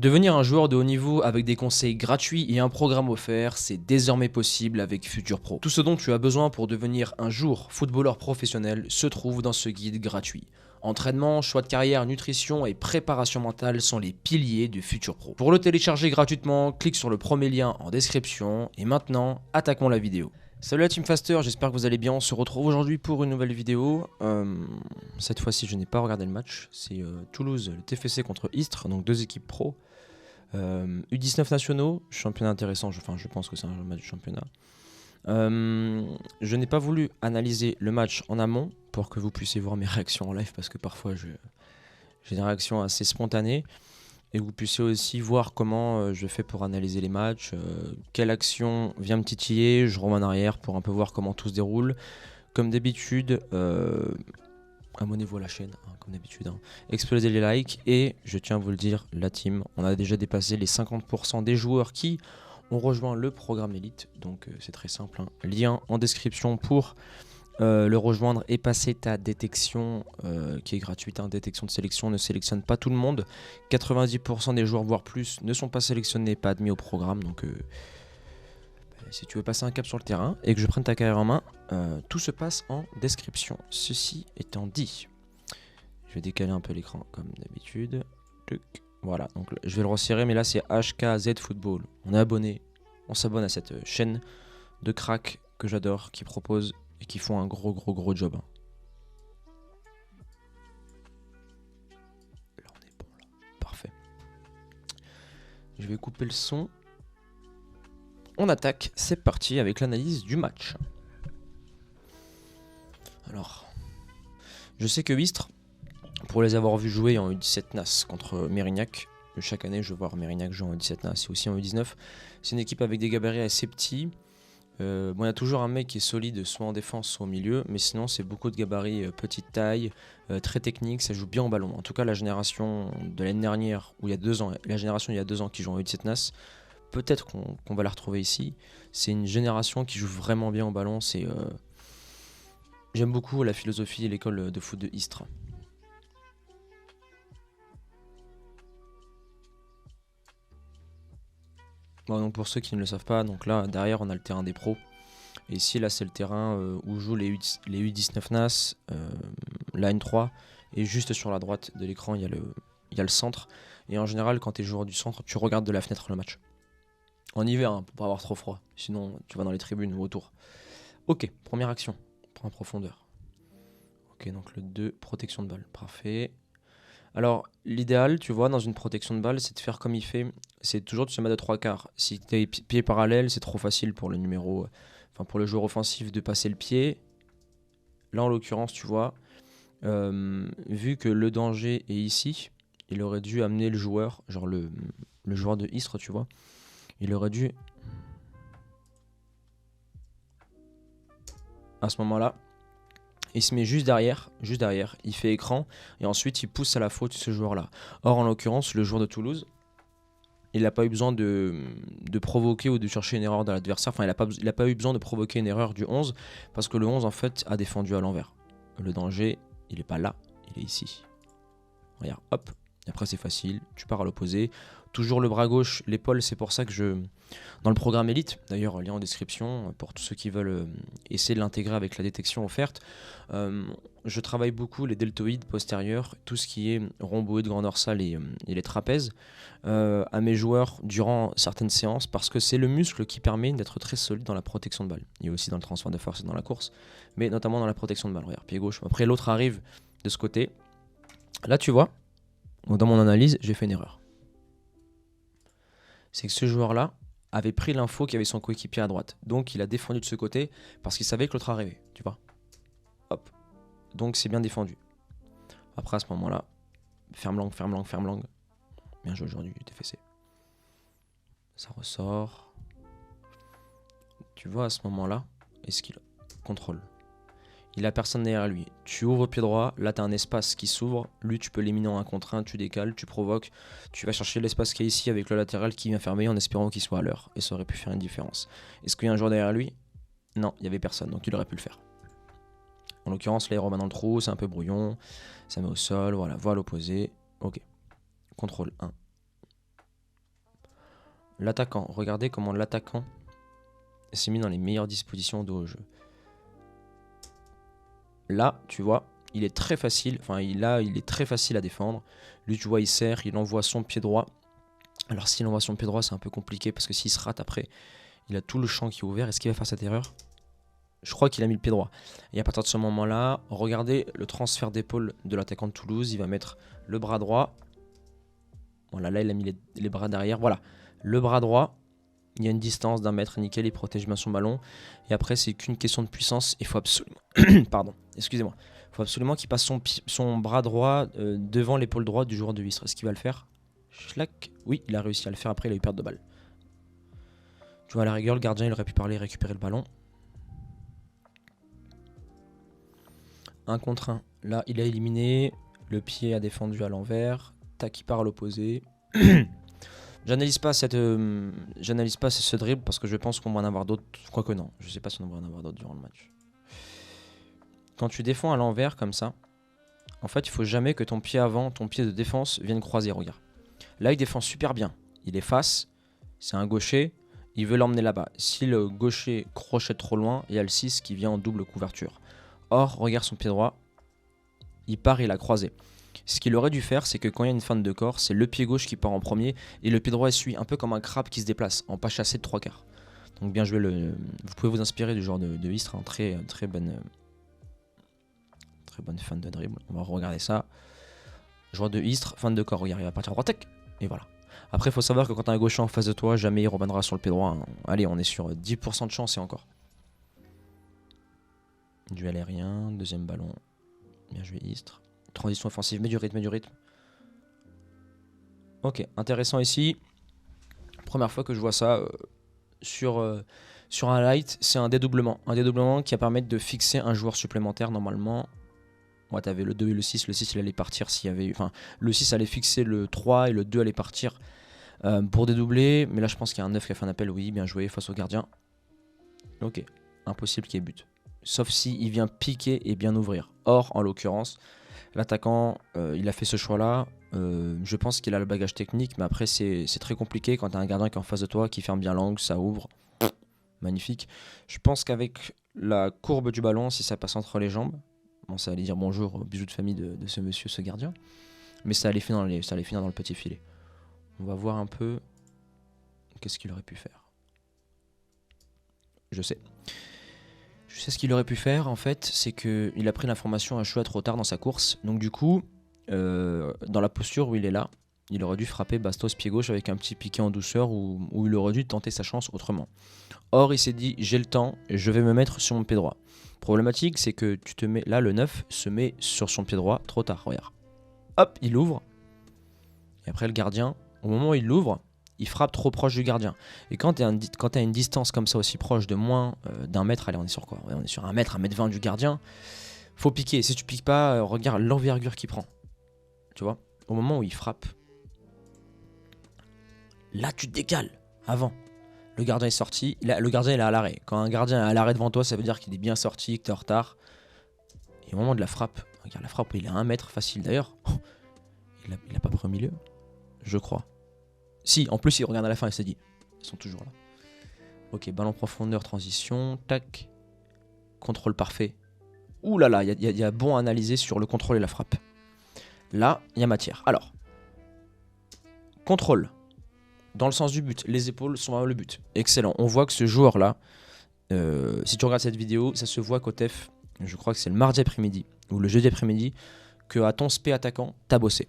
Devenir un joueur de haut niveau avec des conseils gratuits et un programme offert, c'est désormais possible avec Futur Pro. Tout ce dont tu as besoin pour devenir un jour footballeur professionnel se trouve dans ce guide gratuit. Entraînement, choix de carrière, nutrition et préparation mentale sont les piliers de Futur Pro. Pour le télécharger gratuitement, clique sur le premier lien en description et maintenant, attaquons la vidéo. Salut la Team Faster, j'espère que vous allez bien. On se retrouve aujourd'hui pour une nouvelle vidéo. Cette fois-ci, je n'ai pas regardé le match. C'est Toulouse, le TFC contre Istres, donc deux équipes pro. U19 nationaux, championnat intéressant, je pense que c'est un match du championnat. Je n'ai pas voulu analyser le match en amont pour que vous puissiez voir mes réactions en live parce que parfois j'ai des réactions assez spontanées. Et vous puissiez aussi voir comment je fais pour analyser les matchs, quelle action vient me titiller, je remets en arrière pour un peu voir comment tout se déroule. Comme d'habitude, abonnez-vous à la chaîne, hein, comme d'habitude, hein. Explosez les likes et je tiens à vous le dire, la team, on a déjà dépassé les 50% des joueurs qui ont rejoint le programme Elite. Donc c'est très simple, hein. Lien en description pour le rejoindre et passer ta détection qui est gratuite, hein. Détection de sélection ne sélectionne pas tout le monde. 90% des joueurs, voire plus, ne sont pas sélectionnés, pas admis au programme. Donc si tu veux passer un cap sur le terrain et que je prenne ta carrière en main, tout se passe en description. Ceci étant dit, je vais décaler un peu l'écran comme d'habitude. Voilà, donc je vais le resserrer, mais là c'est HKZ Football. On est abonné, on s'abonne à cette chaîne de cracks que j'adore, qui propose et qui font un gros job. Là on est bon, là. Parfait. Je vais couper le son. On attaque, c'est parti avec l'analyse du match. Alors, je sais que Istres, pour les avoir vus jouer en U17 NAS contre Mérignac, chaque année je vais voir Mérignac jouer en U17 NAS et aussi en U19, c'est une équipe avec des gabarits assez petits. Bon, il y a toujours un mec qui est solide, soit en défense, soit au milieu, mais sinon c'est beaucoup de gabarits petite taille, très technique, ça joue bien au ballon. En tout cas, la génération de l'année dernière, ou il y a 2 ans, la génération il y a 2 ans qui joue en U17 NAS, peut-être qu'on va la retrouver ici. C'est une génération qui joue vraiment bien au ballon. J'aime beaucoup la philosophie et l'école de foot de Istres. Bon, donc pour ceux qui ne le savent pas, donc là derrière on a le terrain des pros. Et ici là c'est le terrain où jouent les U19 NAS, la N3. Et juste sur la droite de l'écran il y a le centre. Et en général quand tu es joueur du centre, tu regardes de la fenêtre le match. En hiver, hein, pour pas avoir trop froid. Sinon tu vas dans les tribunes ou autour. Ok, première action. Prends en profondeur. Ok, donc le 2, protection de balle. Parfait. Alors, l'idéal, tu vois, dans une protection de balle, c'est de faire comme il fait. C'est toujours de se mettre de 3 quarts. Si tu es pied parallèle, c'est trop facile pour le pour le joueur offensif de passer le pied. Là, en l'occurrence, tu vois, vu que le danger est ici, il aurait dû amener le joueur, genre le joueur de Istres, tu vois. Il aurait dû, à ce moment-là, il se met juste derrière, il fait écran, et ensuite il pousse à la faute ce joueur-là. Or, en l'occurrence, le joueur de Toulouse, il n'a pas eu besoin de provoquer ou de chercher une erreur de l'adversaire. Enfin, il n'a pas eu besoin de provoquer une erreur du 11, parce que le 11, en fait, a défendu à l'envers. Le danger, il n'est pas là, il est ici. Regarde, hop, et après c'est facile, tu pars à l'opposé. Toujours le bras gauche, l'épaule, c'est pour ça que dans le programme Elite, d'ailleurs lien en description pour tous ceux qui veulent essayer de l'intégrer avec la détection offerte, je travaille beaucoup les deltoïdes postérieurs, tout ce qui est rhomboïde, grand dorsal et les trapèzes à mes joueurs durant certaines séances parce que c'est le muscle qui permet d'être très solide dans la protection de balle. Il y a aussi dans le transfert de force et dans la course, mais notamment dans la protection de balle. Regarde, pied gauche, après l'autre arrive de ce côté. Là tu vois, dans mon analyse, j'ai fait une erreur. C'est que ce joueur-là avait pris l'info qu'il y avait son coéquipier à droite. Donc il a défendu de ce côté parce qu'il savait que l'autre arrivait, tu vois. Hop. Donc c'est bien défendu. Après à ce moment-là, ferme langue. Bien joué aujourd'hui du TFC. Ça ressort. Tu vois à ce moment-là, est-ce qu'il contrôle? Il a personne derrière lui. Tu ouvres pied droit, là tu as un espace qui s'ouvre. Lui, tu peux l'éliminer en 1 contre 1, tu décales, tu provoques. Tu vas chercher l'espace qui est ici avec le latéral qui vient fermer en espérant qu'il soit à l'heure. Et ça aurait pu faire une différence. Est-ce qu'il y a un joueur derrière lui? Non, il n'y avait personne, donc il aurait pu le faire. En l'occurrence, là il remet dans le trou, c'est un peu brouillon. Ça met au sol, voilà, voie à l'opposé. Ok. Contrôle 1. L'attaquant, regardez comment l'attaquant s'est mis dans les meilleures dispositions de jeu. Là, tu vois, il est très facile, il est très facile à défendre. Lui, tu vois, il serre, il envoie son pied droit. Alors s'il envoie son pied droit, c'est un peu compliqué parce que s'il se rate après, il a tout le champ qui est ouvert. Est-ce qu'il va faire cette erreur? Je crois qu'il a mis le pied droit. Et à partir de ce moment-là, regardez le transfert d'épaule de l'attaquant de Toulouse. Il va mettre le bras droit. Voilà, là, il a mis les bras derrière. Voilà, le bras droit. Il y a une distance d'1 mètre, nickel, il protège bien son ballon. Et après, c'est qu'une question de puissance. Il faut absolument... Pardon, excusez-moi. Il faut absolument qu'il passe son bras droit devant l'épaule droite du joueur de Istres. Est-ce qu'il va le faire? Schlack. Oui, il a réussi à le faire. Après, il a eu perte de balle. Tu vois, à la rigueur, le gardien, il aurait pu parler et récupérer le ballon. 1 contre 1. Là, il a éliminé. Le pied a défendu à l'envers. Tac, il part à l'opposé. J'analyse pas ce dribble parce que je pense qu'on va en avoir d'autres. Quoique non, je sais pas si on va en avoir d'autres durant le match. Quand tu défends à l'envers comme ça, en fait, il faut jamais que ton pied avant, ton pied de défense vienne croiser. Regarde. Là, il défend super bien. Il est face. C'est un gaucher. Il veut l'emmener là-bas. Si le gaucher crochette trop loin, il y a le 6 qui vient en double couverture. Or, regarde son pied droit. Il part, il a croisé. Ce qu'il aurait dû faire, c'est que quand il y a une feinte de corps, c'est le pied gauche qui part en premier et le pied droit essuie, un peu comme un crabe qui se déplace, en pas chassé de 3/4. Donc bien joué, vous pouvez vous inspirer du genre de Istres, hein, très bonne feinte de dribble. On va regarder ça. Joueur de Istres, feinte de corps, regarde, il va partir à droite, et voilà. Après, il faut savoir que quand tu as un gaucher en face de toi, jamais il reviendra sur le pied droit. Hein. Allez, on est sur 10% de chance et encore. Duel aérien, deuxième ballon. Bien joué Istres. Transition offensive, mets du rythme. Ok, intéressant ici. Première fois que je vois ça sur un light, c'est un dédoublement. Un dédoublement qui va permettre de fixer un joueur supplémentaire normalement. Ouais, t'avais le 2 et le 6. Le 6, il allait partir s'il y avait eu... Enfin, le 6 allait fixer le 3 et le 2 allait partir pour dédoubler. Mais là, je pense qu'il y a un 9 qui a fait un appel. Oui, bien joué face au gardien. Ok, impossible qu'il y ait but. Sauf si il vient piquer et bien ouvrir. Or, en l'occurrence... L'attaquant, il a fait ce choix-là. Je pense qu'il a le bagage technique, mais après, c'est très compliqué quand tu as un gardien qui est en face de toi, qui ferme bien l'angle, ça ouvre. Magnifique. Je pense qu'avec la courbe du ballon, si ça passe entre les jambes, bon, ça allait dire bonjour, bisous de famille de ce monsieur, ce gardien, mais ça allait finir dans le petit filet. On va voir un peu qu'est-ce qu'il aurait pu faire. Je sais ce qu'il aurait pu faire en fait, c'est qu'il a pris l'information un choix trop tard dans sa course. Donc du coup, dans la posture où il est là, il aurait dû frapper Bastos pied gauche avec un petit piqué en douceur où il aurait dû tenter sa chance autrement. Or, il s'est dit, j'ai le temps, je vais me mettre sur mon pied droit. Problématique, c'est que tu te mets là, le 9 se met sur son pied droit trop tard, regarde. Hop, il ouvre. Et après le gardien, au moment où il l'ouvre, il frappe trop proche du gardien. Et quand tu as une distance comme ça aussi proche de moins d'1 mètre, allez, on est sur quoi? Ouais, on est sur 1 mètre, 1 mètre 20 du gardien. Faut piquer. Si tu piques pas, regarde l'envergure qu'il prend. Tu vois? Au moment où il frappe, là tu te décales. Avant. Le gardien est sorti. Le gardien il est à l'arrêt. Quand un gardien est à l'arrêt devant toi, ça veut dire qu'il est bien sorti, que tu es en retard. Et au moment de la frappe, regarde la frappe, il est à 1 mètre facile d'ailleurs. Il a pas pris au milieu, je crois. Si, en plus, il regarde à la fin et s'est dit, ils sont toujours là. Ok, ballon profondeur, transition, tac. Contrôle parfait. Ouh là là, il y a bon à analyser sur le contrôle et la frappe. Là, il y a matière. Alors, contrôle. Dans le sens du but, les épaules sont vers le but. Excellent. On voit que ce joueur-là, si tu regardes cette vidéo, ça se voit qu'au TEF, je crois que c'est le mardi après-midi ou le jeudi après-midi, que à ton spé attaquant, t'as bossé.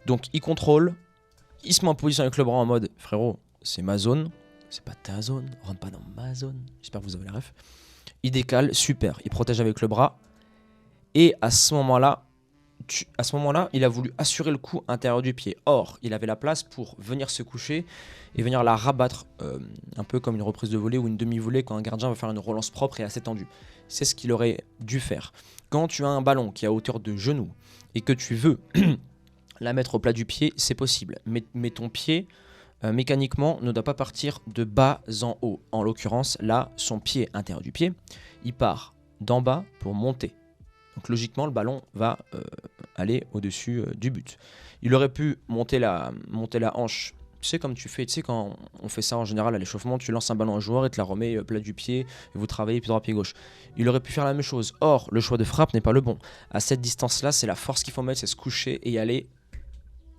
Donc, il contrôle. Il se met en position avec le bras en mode frérot, c'est ma zone, c'est pas ta zone, rentre pas dans ma zone. J'espère que vous avez la ref. Il décale, super, il protège avec le bras. Et à ce moment-là, il a voulu assurer le coup intérieur du pied. Or, il avait la place pour venir se coucher et venir la rabattre, un peu comme une reprise de volée ou une demi-volée quand un gardien va faire une relance propre et assez tendue. C'est ce qu'il aurait dû faire. Quand tu as un ballon qui est à hauteur de genou et que tu veux la mettre au plat du pied, c'est possible. Mais ton pied, mécaniquement, ne doit pas partir de bas en haut. En l'occurrence, là, son pied intérieur du pied, il part d'en bas pour monter. Donc logiquement, le ballon va aller au-dessus du but. Il aurait pu monter la hanche Tu sais, comme tu fais, tu sais, quand on fait ça en général à l'échauffement, tu lances un ballon à un joueur et te la remets plat du pied, et vous travaillez pied droit, pied gauche. Il aurait pu faire la même chose. Or, le choix de frappe n'est pas le bon. À cette distance-là, c'est la force qu'il faut mettre, c'est se coucher et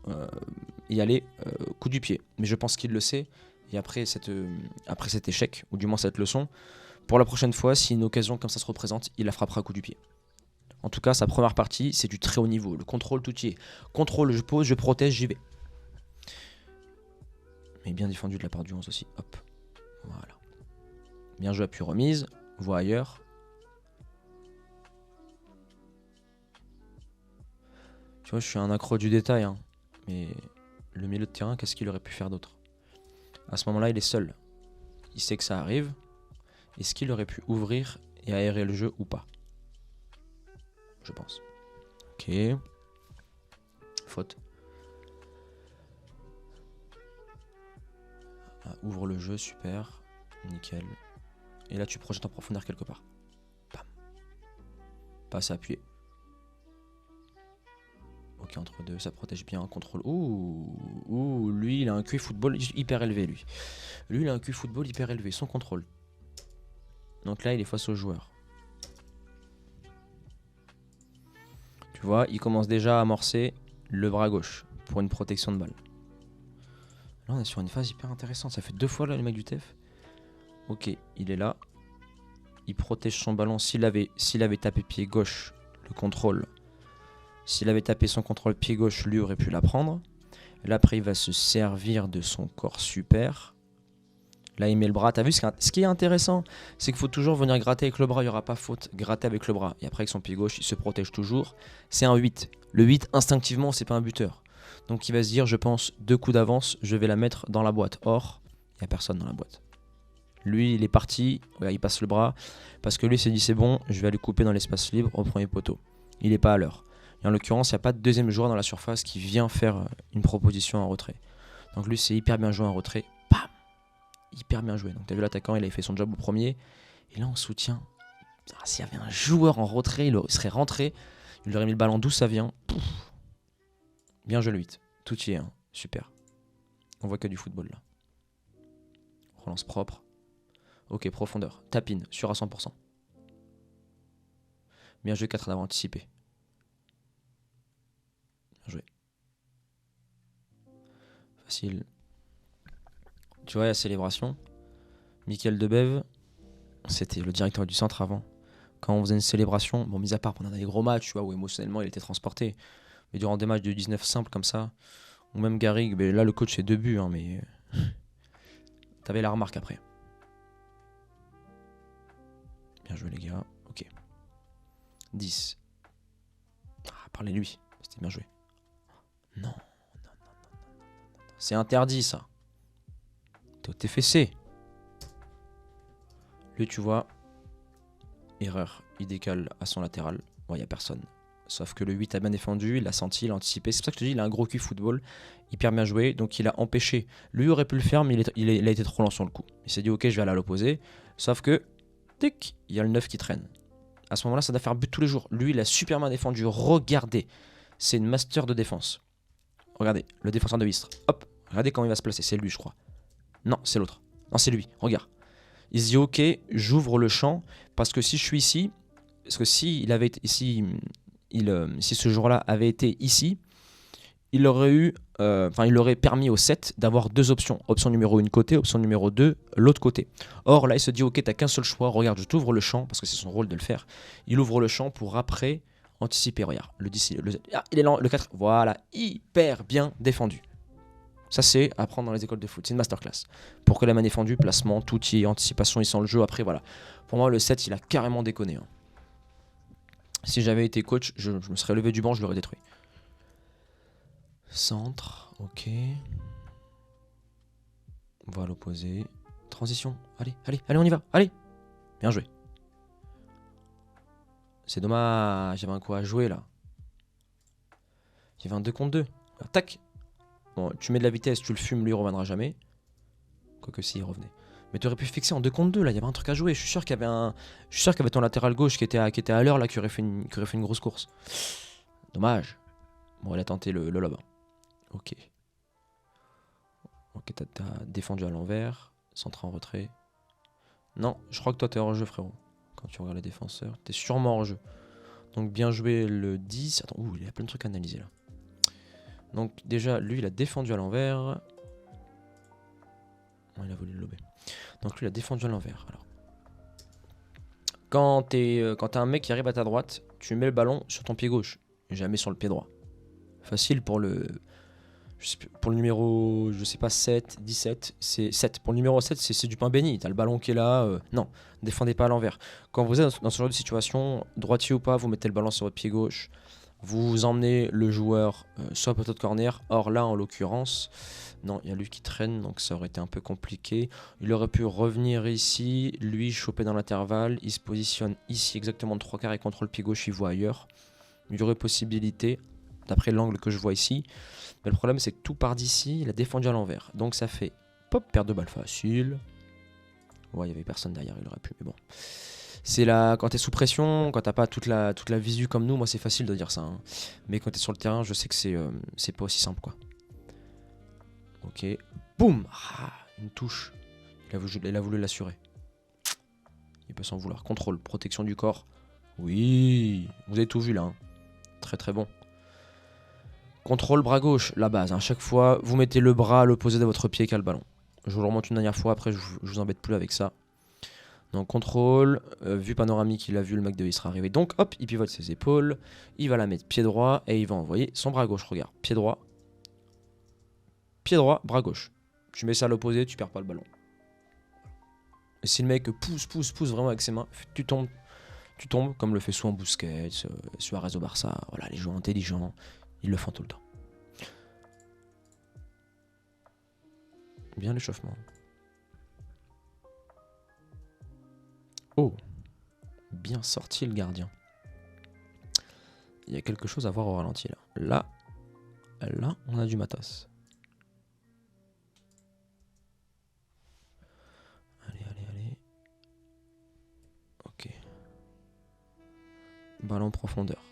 euh, y aller coup du pied. Mais je pense qu'il le sait. Et après cet échec, ou du moins cette leçon, pour la prochaine fois, si une occasion comme ça se représente, il la frappera coup du pied. En tout cas, sa première partie, c'est du très haut niveau. Le contrôle, tout y est. Contrôle, je pose, je protège, j'y vais. Mais bien défendu de la part du 11 aussi. Hop. Voilà. Bien joué, appui remise. Voie ailleurs. Tu vois, je suis un accro du détail. Hein. Mais le milieu de terrain, qu'est-ce qu'il aurait pu faire d'autre? À ce moment-là, il est seul. Il sait que ça arrive. Est-ce qu'il aurait pu ouvrir et aérer le jeu ou pas? Je pense. Ok. Faute. Ah, ouvre le jeu, super. Nickel. Et là, tu projettes en profondeur quelque part. Bam. Passe à appuyer. Ok, entre deux, ça protège bien. Contrôle. Ouh, lui, il a un QI football hyper élevé, lui. Lui, il a un QI football hyper élevé. Son contrôle. Donc là, il est face au joueur. Tu vois, il commence déjà à amorcer le bras gauche pour une protection de balle. Là, on est sur une phase hyper intéressante. Ça fait 2 fois là, le mec du TEF. Ok, il est là. Il protège son ballon. S'il avait tapé pied gauche, le contrôle. S'il avait tapé son contrôle pied gauche, lui aurait pu la prendre. Là, après, il va se servir de son corps super. Là, il met le bras. T'as vu, ce qui est intéressant, c'est qu'il faut toujours venir gratter avec le bras. Il n'y aura pas faute. Gratter avec le bras. Et après, avec son pied gauche, il se protège toujours. C'est un 8. Le 8, instinctivement, c'est pas un buteur. Donc, il va se dire, je pense, 2 coups d'avance, je vais la mettre dans la boîte. Or, il n'y a personne dans la boîte. Lui, il est parti. Ouais, il passe le bras. Parce que lui, il s'est dit, c'est bon, je vais aller couper dans l'espace libre au premier poteau. Il n'est pas à l'heure. Et en l'occurrence, il n'y a pas de deuxième joueur dans la surface qui vient faire une proposition en retrait. Donc, lui, c'est hyper bien joué en retrait. Bam! Hyper bien joué. Donc tu as vu l'attaquant, il avait fait son job au premier. Et là en soutien, s'il y avait un joueur en retrait, il serait rentré. Il lui aurait mis le ballon d'où ça vient. Pouf. Bien joué le 8. Tout y est. Hein. Super. On voit que du football là. Relance propre. Ok, profondeur. Tapine, sûr à 100%. Bien joué 4 d'avoir anticipé. Bien joué. Facile. Tu vois, la célébration. Mickaël Debève, c'était le directeur du centre avant. Quand on faisait une célébration, bon, mis à part pendant des gros matchs, tu vois, où émotionnellement il était transporté, mais durant des matchs de 19 simples comme ça, ou même Garrigue, ben là le coach c'est 2 buts, hein, mais t'avais la remarque après. Bien joué les gars, ok. 10. Ah, parlez-lui, c'était bien joué. Non. C'est interdit ça. T'es fessé. Lui, tu vois, erreur, il décale à son latéral. Bon, il n'y a personne. Sauf que le 8 a bien défendu, il l'a senti, il a anticipé. C'est pour ça que je te dis, il a un gros cul football, hyper bien joué. Donc il a empêché. Lui aurait pu le faire, mais il a été trop lent sur le coup. Il s'est dit, ok, je vais aller à l'opposé. Sauf que, tic, il y a le 9 qui traîne. À ce moment-là, ça doit faire but tous les jours. Lui, il a super bien défendu. Regardez, c'est une master de défense. Regardez, le défenseur de Istres. Hop, regardez comment il va se placer. C'est lui, je crois. Non, c'est l'autre. Non, c'est lui. Regarde. Il se dit, ok, j'ouvre le champ. Parce que si je suis ici, parce que si ce joueur-là avait été ici, il aurait permis au 7 d'avoir 2 options. Option numéro 1 côté, option numéro 2 l'autre côté. Or là, il se dit, ok, t'as qu'un seul choix. Regarde, je t'ouvre le champ, parce que c'est son rôle de le faire. Il ouvre le champ pour après anticiper. Regarde, le 10, il est lent, le 4, voilà, hyper bien défendu. Ça, c'est à prendre dans les écoles de foot. C'est une masterclass. Pour que la main défendue, placement, tout y est, anticipation, il sent le jeu. Après, voilà. Pour moi, le 7, il a carrément déconné. Hein. Si j'avais été coach, je me serais levé du banc, je l'aurais détruit. Centre, ok. On va à l'opposé. Transition, allez, on y va, allez. Bien joué. C'est dommage, j'avais un coup à jouer là. Il y avait un 2 contre 2. Tac. Bon, tu mets de la vitesse, tu le fumes, lui il reviendra jamais. Quoique si, il revenait. Mais tu aurais pu fixer en 2 contre 2 là, il y avait un truc à jouer. Je suis sûr qu'il y avait ton latéral gauche qui était à l'heure là, qui aurait fait une grosse course. Dommage. Bon, elle a tenté le lob. Ok. Ok, t'as défendu à l'envers. Centre en retrait. Non, je crois que toi t'es hors jeu, frérot. Quand tu regardes les défenseurs, t'es sûrement hors jeu. Donc bien joué le 10. Attends, il y a plein de trucs à analyser là. Donc déjà, lui, il a défendu à l'envers. Il a voulu le lober. Donc lui, il a défendu à l'envers. Alors, quand t'as un mec qui arrive à ta droite, tu mets le ballon sur ton pied gauche, jamais sur le pied droit. Facile pour le numéro, je sais pas, 7, 17, c'est 7. Pour le numéro 7, c'est du pain béni. T'as le ballon qui est là. Non, défendez pas à l'envers. Quand vous êtes dans ce genre de situation, droitier ou pas, vous mettez le ballon sur votre pied gauche. Vous emmenez le joueur sur le poteau de corner. Or là, en l'occurrence, non, il y a lui qui traîne, donc ça aurait été un peu compliqué. Il aurait pu revenir ici, lui choper dans l'intervalle. Il se positionne ici exactement de 3 quarts et contre le pied gauche, il voit ailleurs. Il y aurait possibilité, d'après l'angle que je vois ici. Mais le problème, c'est que tout part d'ici, il a défendu à l'envers. Donc ça fait, pop, perte de balle facile. Ouais, il n'y avait personne derrière, il aurait pu, mais bon. C'est là, quand t'es sous pression, quand t'as pas toute la visu comme nous, moi c'est facile de dire ça. Hein. Mais quand t'es sur le terrain, je sais que c'est pas aussi simple, quoi. Ok, boum, une touche. Il a voulu l'assurer. Il peut s'en vouloir. Contrôle, protection du corps. Oui, vous avez tout vu là. Hein. Très très bon. Contrôle bras gauche, la base. À chaque fois, vous mettez le bras à l'opposé de votre pied qui a le ballon. Je vous le remonte une dernière fois, après je vous embête plus avec ça. Donc contrôle, vue panoramique, il a vu le mec de il sera arrivé. Donc hop, il pivote ses épaules, il va la mettre pied droit et il va envoyer son bras gauche. Regarde, pied droit, bras gauche. Tu mets ça à l'opposé, tu perds pas le ballon. Et si le mec pousse vraiment avec ses mains, tu tombes comme le fait souvent Busquets, Suarez au Barça. Voilà, les joueurs intelligents, ils le font tout le temps. Bien l'échauffement. Oh, bien sorti le gardien. Il y a quelque chose à voir au ralenti là. Là, on a du matos. Allez. Ok. Ballon profondeur.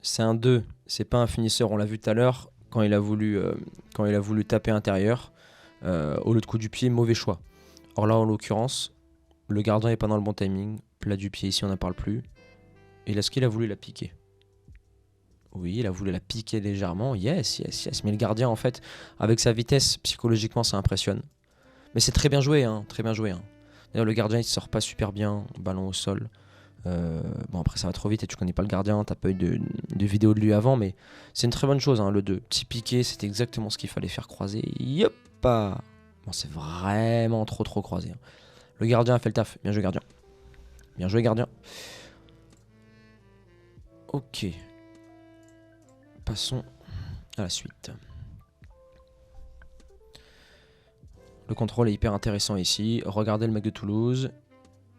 C'est un 2, c'est pas un finisseur, on l'a vu tout à l'heure, quand il a voulu taper intérieur. Au lieu de coup du pied, mauvais choix. Or là, en l'occurrence, le gardien n'est pas dans le bon timing. Plat du pied ici, on n'en parle plus. Et est-ce qu'il a voulu la piquer? Oui, il a voulu la piquer légèrement. Yes. Mais le gardien, en fait, avec sa vitesse, psychologiquement, ça impressionne. Mais c'est très bien joué, hein. D'ailleurs, le gardien, il ne sort pas super bien. Ballon au sol. Bon, après, ça va trop vite et tu connais pas le gardien. T'as pas eu de vidéo de lui avant, mais c'est une très bonne chose, hein, le 2. Petit piqué, c'était exactement ce qu'il fallait faire croiser. Yop! Bon, c'est vraiment trop croisé. Hein. Le gardien a fait le taf. Bien joué, gardien. Ok. Passons à la suite. Le contrôle est hyper intéressant ici. Regardez le mec de Toulouse.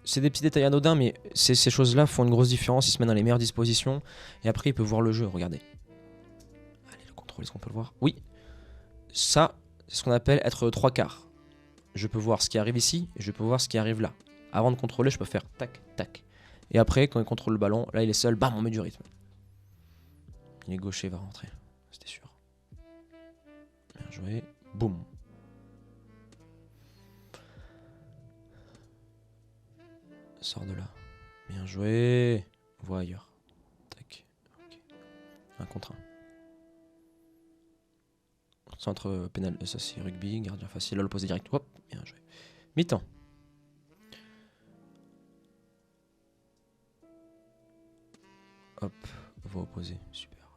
C'est des petits détails anodins, mais ces choses-là font une grosse différence. Il se met dans les meilleures dispositions. Et après, il peut voir le jeu. Regardez. Allez, le contrôle, est-ce qu'on peut le voir? Oui. Ça, c'est ce qu'on appelle être 3 quarts. Je peux voir ce qui arrive ici et je peux voir ce qui arrive là. Avant de contrôler, je peux faire tac, tac. Et après, quand il contrôle le ballon, là il est seul, bam, on met du rythme. Il est gaucher, il va rentrer. C'était sûr. Bien joué. Boum. Sors de là. Bien joué. Vois ailleurs. Tac. Okay. Un contre un. Centre pénal, ça c'est rugby, gardien facile, à l'opposé direct. Hop, bien joué. Mi-temps. Hop, voie opposée, super.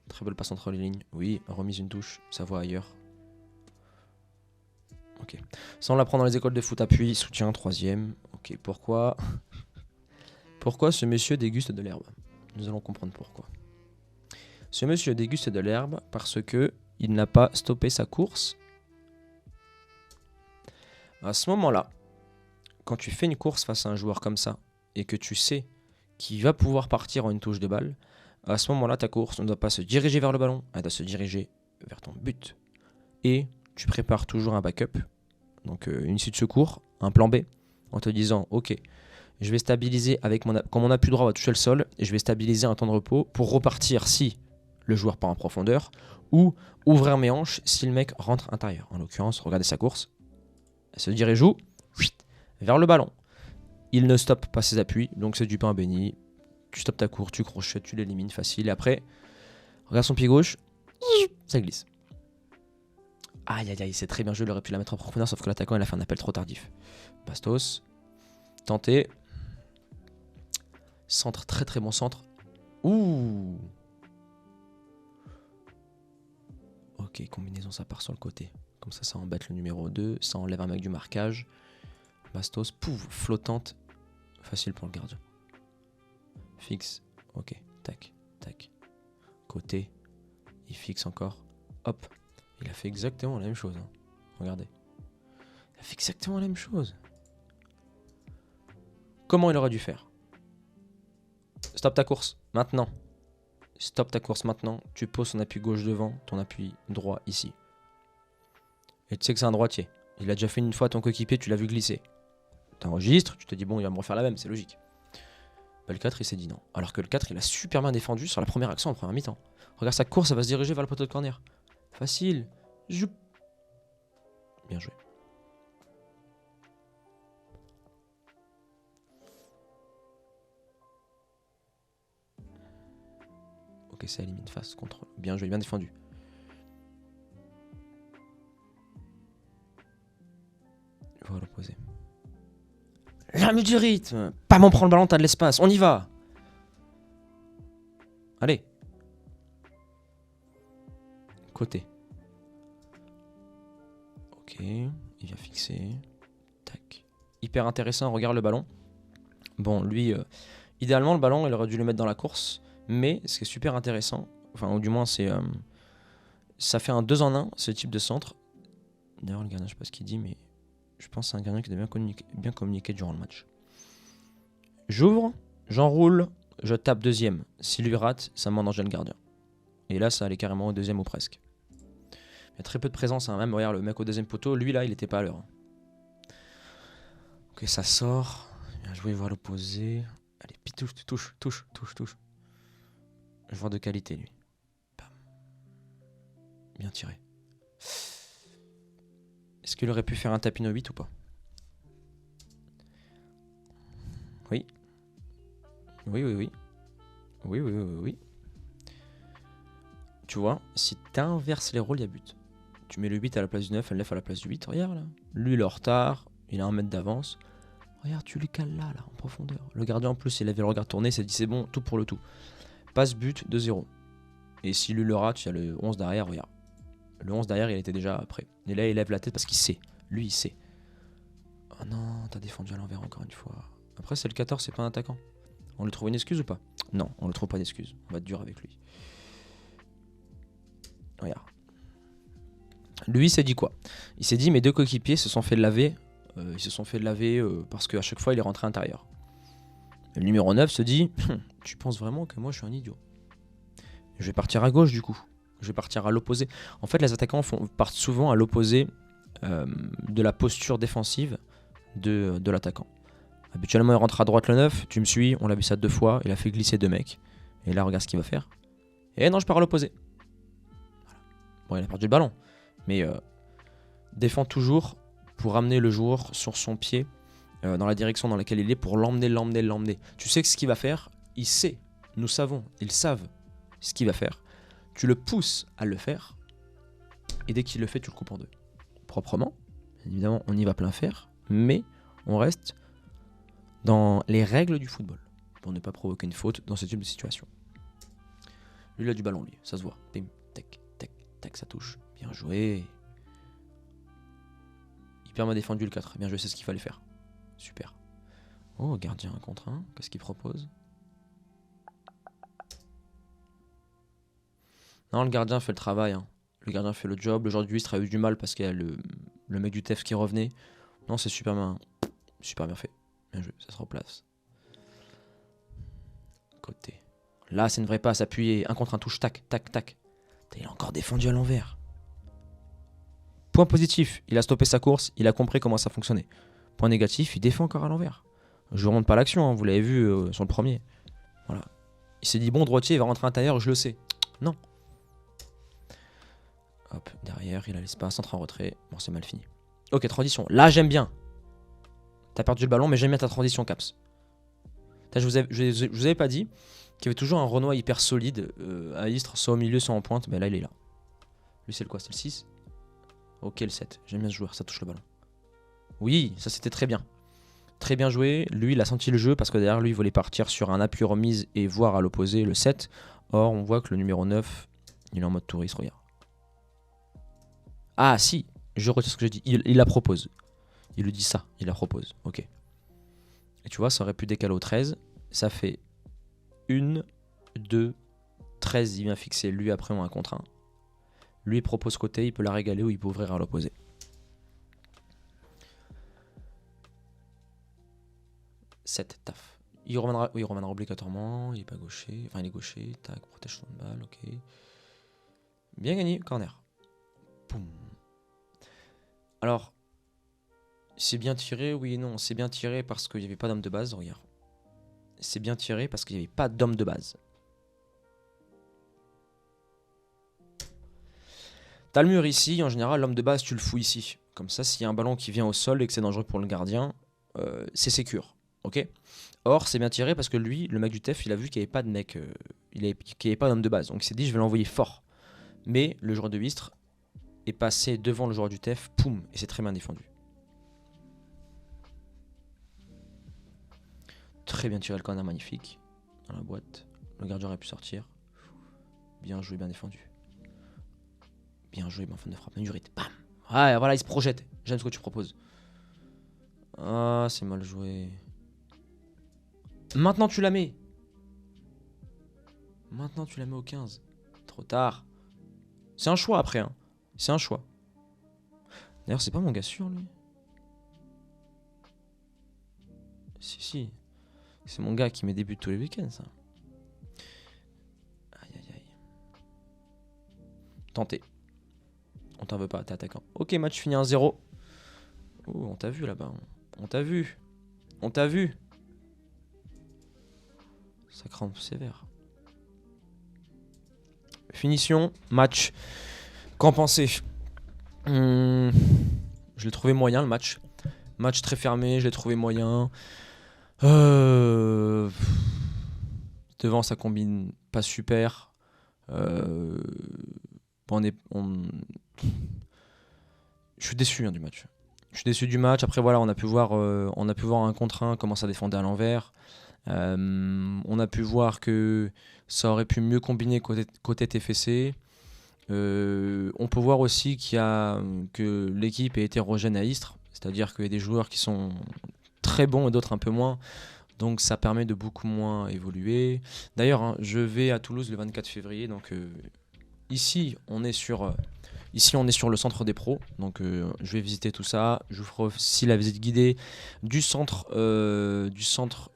Très belle passe entre les lignes. Oui, remise une touche, ça voit ailleurs. Ok. Ça on l'apprend dans les écoles de foot, appui, soutien, troisième. Ok, pourquoi ce monsieur déguste de l'herbe? Nous allons comprendre pourquoi. Ce monsieur déguste de l'herbe parce que il n'a pas stoppé sa course. À ce moment-là, quand tu fais une course face à un joueur comme ça et que tu sais qu'il va pouvoir partir en une touche de balle, à ce moment-là, ta course ne doit pas se diriger vers le ballon, elle doit se diriger vers ton but. Et tu prépares toujours un backup, donc une issue de secours, un plan B, en te disant, ok, je vais stabiliser quand mon appui droit va toucher le sol, et je vais stabiliser un temps de repos pour repartir si le joueur part en profondeur, ou ouvrir mes hanches si le mec rentre intérieur. En l'occurrence, regardez sa course. Elle se dirige où ? Vers le ballon. Il ne stoppe pas ses appuis, donc c'est du pain béni. Tu stoppes ta course, tu crochettes, tu l'élimines facile. Et après, regarde son pied gauche, ça glisse. Aïe aïe aïe, c'est très bien joué, il aurait pu la mettre en profondeur, sauf que l'attaquant il a fait un appel trop tardif. Bastos, tenté. Centre, très très bon centre. Ouh. Ok, combinaison, ça part sur le côté. Comme ça embête le numéro 2, ça enlève un mec du marquage. Bastos, pouf, flottante. Facile pour le gardien. Fixe, ok, tac, tac. Côté, il fixe encore. Hop, il a fait exactement la même chose. Hein. Regardez. Il a fait exactement la même chose. Comment il aurait dû faire ? Stop ta course, maintenant. Stop ta course maintenant. Tu poses ton appui gauche devant, ton appui droit ici. Et tu sais que c'est un droitier. Il a déjà fait une fois ton coéquipier, tu l'as vu glisser. T'enregistres, tu te dis bon, il va me refaire la même, c'est logique. Bah, le 4, il s'est dit non. Alors que le 4, il a super bien défendu sur la première action en première mi-temps. Regarde sa course, ça va se diriger vers le poteau de corner. Facile. Joup. Bien joué. Ok, ça élimine face, contrôle. Bien joué, bien défendu. Voilà l'opposé. Jamais du rythme. Pas m'en prendre le ballon, t'as de l'espace. On y va. Allez. Côté. Ok, il vient fixer. Tac. Hyper intéressant, regarde le ballon. Bon, lui, idéalement, le ballon, il aurait dû le mettre dans la course. Mais ce qui est super intéressant, enfin, ou du moins, c'est ça fait un 2 en 1, ce type de centre. D'ailleurs, le gardien, je sais pas ce qu'il dit, mais je pense que c'est un gardien qui doit bien communiquer durant le match. J'ouvre, j'enroule, je tape deuxième. Si lui rate, ça m'en danger le gardien. Et là, ça allait carrément au deuxième ou presque. Il y a très peu de présence, hein. Même regarde le mec au deuxième poteau, lui là, il était pas à l'heure. Ok, ça sort. Bien joué, voir l'opposé. Allez, puis touche. Joueur de qualité, lui. Bam. Bien tiré. Est-ce qu'il aurait pu faire un tapis no 8 ou pas ? Oui. Oui. Tu vois, si t'inverses les rôles, il y a but. Tu mets le 8 à la place du 9 et le 9 à la place du 8. Regarde là. Lui, il est en retard. Il a 1 mètre d'avance. Regarde, tu lui cales là, en profondeur. Le gardien, en plus, il avait le regard tourné. Il s'est dit, c'est bon, tout pour le tout. Passe but 2-0. Et si lui le rate, il y a le 11 derrière. Regarde. Le 11 derrière, il était déjà prêt. Et là, il lève la tête parce qu'il sait. Lui, il sait. Oh non, t'as défendu à l'envers encore une fois. Après, c'est le 14, c'est pas un attaquant. On lui trouve une excuse ou pas ? Non, on lui trouve pas d'excuse. On va être dur avec lui. Regarde. Lui, il s'est dit quoi ? Il s'est dit, mes deux coéquipiers se sont fait laver. Parce qu'à chaque fois, il est rentré à l'intérieur. Le numéro 9 se dit, tu penses vraiment que moi, je suis un idiot ? Je vais partir à gauche, du coup. Je vais partir à l'opposé. En fait, les attaquants partent souvent à l'opposé de la posture défensive de l'attaquant. Habituellement, il rentre à droite le 9. Tu me suis, on l'a vu ça 2 fois. Il a fait glisser 2 mecs. Et là, regarde ce qu'il va faire. Et non, je pars à l'opposé. Voilà. Bon, il a perdu le ballon. Mais défend toujours pour amener le joueur sur son pied dans la direction dans laquelle il est pour l'emmener. Tu sais que ce qu'il va faire, il sait. Nous savons, ils savent ce qu'il va faire. Tu le pousses à le faire. Et dès qu'il le fait, tu le coupes en 2. Proprement. Évidemment, on y va plein fer. Mais on reste dans les règles du football pour ne pas provoquer une faute dans ce type de situation. Lui, il a du ballon, lui. Ça se voit. Bim, tac, ça touche. Bien joué. Hyper bien défendu le 4. Bien joué, c'est ce qu'il fallait faire. Super. Oh, gardien 1 contre 1. Qu'est-ce qu'il propose ? Non, le gardien fait le travail. Hein. Le gardien fait le job. Aujourd'hui, il a eu du mal parce qu'il y a le mec du TEF qui revenait. Non, c'est super bien fait. Bien joué, ça se replace. Côté. Là, c'est une vraie passe appuyée. 1 contre 1 touche. Tac. Il a encore défendu à l'envers. Point positif, il a stoppé sa course. Il a compris comment ça fonctionnait. Point négatif, il défend encore à l'envers. Je ne remonte pas l'action, hein, vous l'avez vu sur le premier. Voilà. Il s'est dit, bon, droitier, il va rentrer à l'intérieur, je le sais. Non. Hop, derrière, il a l'espace, entre en retrait. Bon, c'est mal fini. Ok, transition. Là, j'aime bien. T'as perdu le ballon, mais j'aime bien ta transition, Caps. Je vous avais pas dit qu'il y avait toujours un Renoir hyper solide à Istres, soit au milieu, soit en pointe. Mais là, il est là. Lui, c'est le quoi? C'est le 6? Ok, le 7. J'aime bien ce joueur, ça touche le ballon. Oui, ça c'était très bien. Très bien joué. Lui, il a senti le jeu parce que derrière lui, il voulait partir sur un appui remise et voir à l'opposé le 7. Or, on voit que le numéro 9, il est en mode touriste, regarde. Ah, si, je retire ce que j'ai dit. Il la propose. Il lui dit ça, il la propose. Ok. Et tu vois, ça aurait pu décaler au 13. Ça fait 1, 2, 13. Il vient fixer lui après en 1 contre 1. Lui, il propose côté, il peut la régaler ou il peut ouvrir à l'opposé. Taf. Il reviendra, oui, il reviendra obligatoirement. Il est pas gaucher. Enfin, il est gaucher. Tac, protège son balle. Ok. Bien gagné, corner. Boum. Alors, c'est bien tiré, oui et non. C'est bien tiré parce qu'il n'y avait pas d'homme de base. Regarde. C'est bien tiré parce qu'il n'y avait pas d'homme de base. T'as le mur ici. En général, l'homme de base, tu le fous ici. Comme ça, s'il y a un ballon qui vient au sol et que c'est dangereux pour le gardien, c'est sécure. Ok. Or, c'est bien tiré parce que lui, le mec du TEF, il a vu qu'il n'y avait pas de mec, qu'il n'y avait pas d'homme de base. Donc il s'est dit, je vais l'envoyer fort. Mais le joueur de Istres est passé devant le joueur du TEF, poum, et c'est très bien défendu. Très bien tiré le corner, magnifique. Dans la boîte. Le gardien aurait pu sortir. Bien joué, bien défendu. Bien joué, bien fin de frappe. Manurite, bam. Ouais, voilà, il se projette. J'aime ce que tu proposes. Ah, c'est mal joué. Maintenant tu la mets. Maintenant tu la mets au 15. Trop tard. C'est un choix après. Hein. C'est un choix. D'ailleurs, c'est pas mon gars sûr, lui. Si. C'est mon gars qui met des buts tous les week-ends, ça. Aïe. Tenté. On t'en veut pas, t'es attaquant. Ok, match fini 1-0. Oh, on t'a vu là-bas. On t'a vu. Ça crampe sévère. Finition, match. Qu'en pensez? Je l'ai trouvé moyen le match. Match très fermé, je l'ai trouvé moyen. Devant, ça combine pas super. Je suis déçu du match. Après, voilà, on a pu voir un contre 1 comment ça défendait à l'envers. On a pu voir que ça aurait pu mieux combiner côté TFC. On peut voir aussi que l'équipe est hétérogène à Istres. C'est-à-dire qu'il y a des joueurs qui sont très bons et d'autres un peu moins. Donc ça permet de beaucoup moins évoluer. D'ailleurs, hein, je vais à Toulouse le 24 février. Donc ici, on est sur le centre des pros. Donc je vais visiter tout ça. Je vous ferai aussi la visite guidée du centre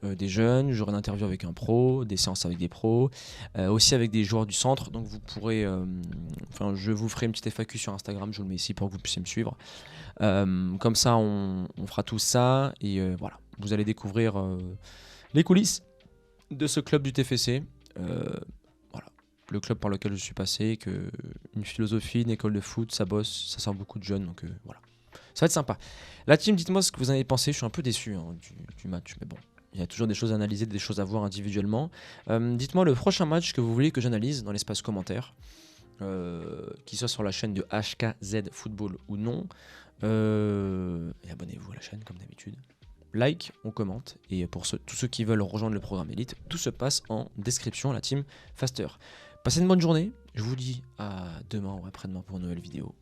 des jeunes. J'aurai une interview avec un pro, des séances avec des pros, aussi avec des joueurs du centre. Donc vous pourrez, je vous ferai une petite FAQ sur Instagram. Je vous le mets ici pour que vous puissiez me suivre. Comme ça, on fera tout ça et voilà. Vous allez découvrir les coulisses de ce club du TFC. Le club par lequel je suis passé, une philosophie, une école de foot, ça bosse, ça sert beaucoup de jeunes, donc voilà. Ça va être sympa. La team, dites-moi ce que vous en avez pensé. Je suis un peu déçu du match, mais bon, il y a toujours des choses à analyser, des choses à voir individuellement. Dites-moi le prochain match que vous voulez que j'analyse dans l'espace commentaire, qu'il soit sur la chaîne de HKZ Football ou non. Et abonnez-vous à la chaîne comme d'habitude. Like, on commente. Et pour tous ceux qui veulent rejoindre le programme Elite, tout se passe en description, la team Faster. Passez une bonne journée. Je vous dis à demain ou après-demain pour une nouvelle vidéo.